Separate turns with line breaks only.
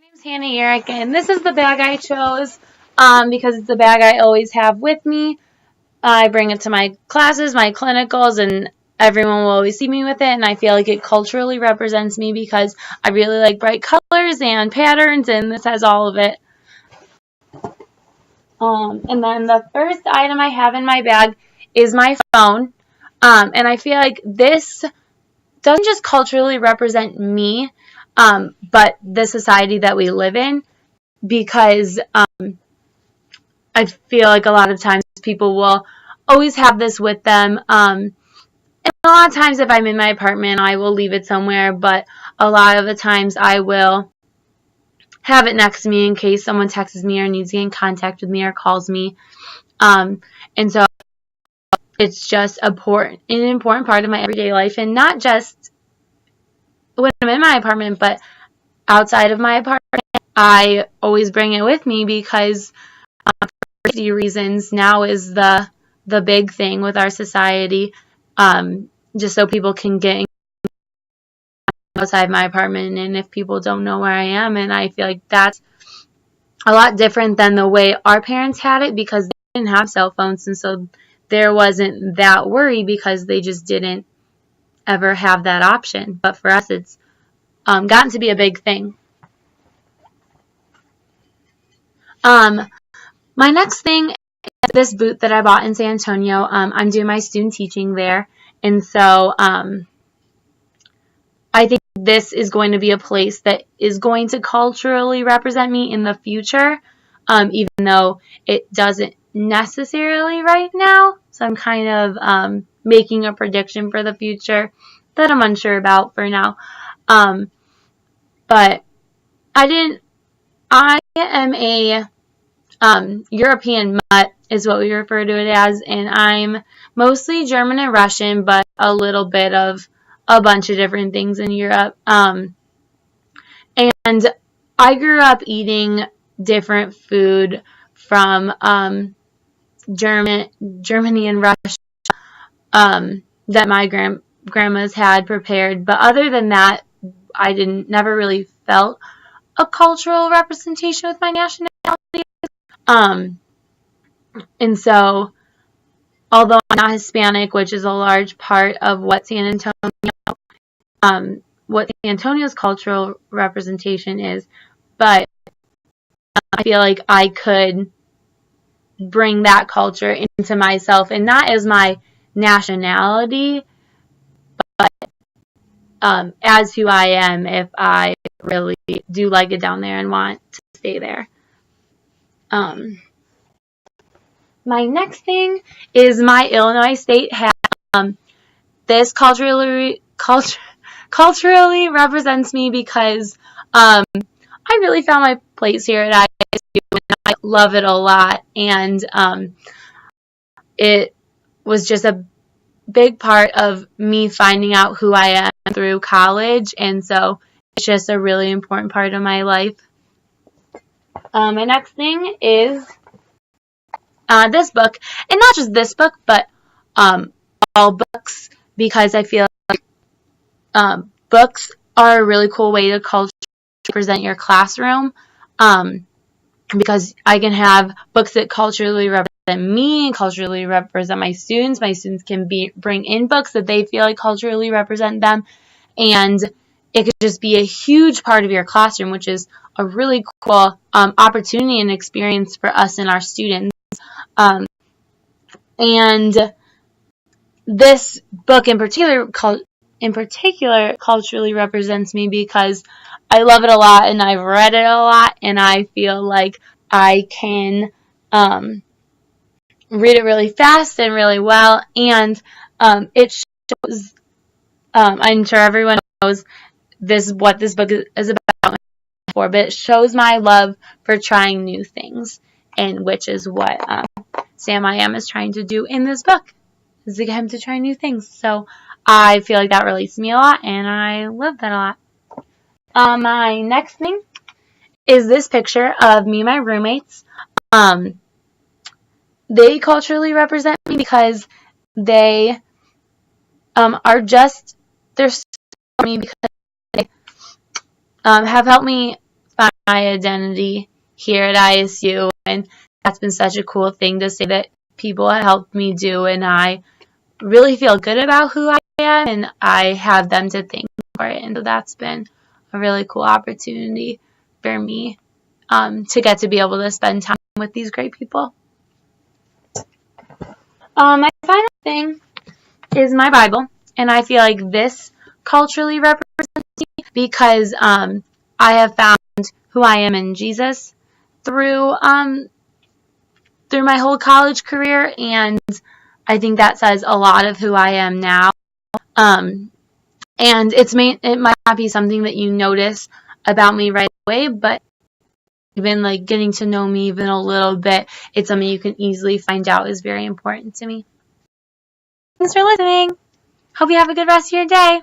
name's Hannah Yurek, and this is the bag I chose because it's the bag I always have with me. I bring it to my classes, my clinicals, and everyone will always see me with it, and I feel like it culturally represents me because I really like bright colors and patterns, and this has all of it. And then the first item I have in my bag is my phone, and I feel like this doesn't just culturally represent me, but the society that we live in, because I feel like a lot of times people will always have this with them. And a lot of times if I'm in my apartment, I will leave it somewhere, but a lot of the times I will have it next to me in case someone texts me or needs to get in contact with me or calls me. And so it's just an important part of my everyday life, and not just when I'm in my apartment, but outside of my apartment. I always bring it with me because for safety reasons now is the big thing with our society, just so people can get outside my apartment, and if people don't know where I am. And I feel like that's a lot different than the way our parents had it, because they didn't have cell phones, and so there wasn't that worry because they just didn't ever have that option. But for us, it's gotten to be a big thing. My next thing is this boot that I bought in San Antonio. I'm doing my student teaching there, and so I think this is going to be a place that is going to culturally represent me in the future, even though it doesn't necessarily right now. So I'm kind of making a prediction for the future that I'm unsure about for now. But I am a European mutt is what we refer to it as, and I'm mostly German and Russian, but a little bit of a bunch of different things in Europe. And I grew up eating different food from Germany and Russia that my grandmas had prepared. But other than that, I never really felt a cultural representation with my nationality. And so, although I'm not Hispanic, which is a large part of what San Antonio's cultural representation is, but I feel like I could bring that culture into myself, and not as my nationality, but as who I am if I really do like it down there and want to stay there. My next thing is my Illinois State hat. This culturally represents me because I really found my place here at ISU, and I love it a lot. And it was just a big part of me finding out who I am through college, and so it's just a really important part of my life. My next thing is this book, and not just this book, but all books, because I feel like books are a really cool way to culturally represent your classroom, because I can have books that culturally represent me and culturally represent my students. My students can bring in books that they feel like culturally represent them, and it could just be a huge part of your classroom, which is a really cool opportunity and experience for us and our students. And this book in particular culturally represents me because I love it a lot, and I've read it a lot, and I feel like I can read it really fast and really well, and it shows, I'm sure everyone knows what this book is about, but it shows my love for trying new things, and which is what Sam I Am is trying to do in this book, is to get him to try new things. So I feel like that relates to me a lot, and I love that a lot. My next thing is this picture of me and my roommates. They culturally represent me because they they're so me because they have helped me find my identity here at ISU, and that's been such a cool thing to say that people have helped me do, and I really feel good about who I am, and I have them to thank for it, and so that's been a really cool opportunity for me to get to be able to spend time with these great people. My final thing is my Bible, and I feel like this culturally represents me because I have found who I am in Jesus through my whole college career, and I think that says a lot of who I am now. And it might not be something that you notice about me right away, but even like getting to know me even a little bit, it's something you can easily find out is very important to me. Thanks for listening. Hope you have a good rest of your day.